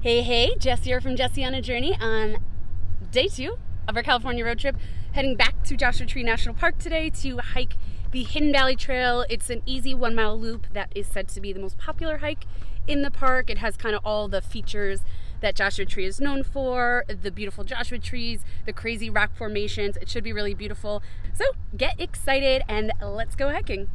Hey, Jess here from Jessie on a Journey on day 2 of our California road trip, heading back to Joshua Tree National Park today to hike the Hidden Valley Trail. It's an easy 1-mile loop that is said to be the most popular hike in the park. It has kind of all the features that Joshua Tree is known for, the beautiful Joshua trees, the crazy rock formations. It should be really beautiful. So get excited and let's go hiking.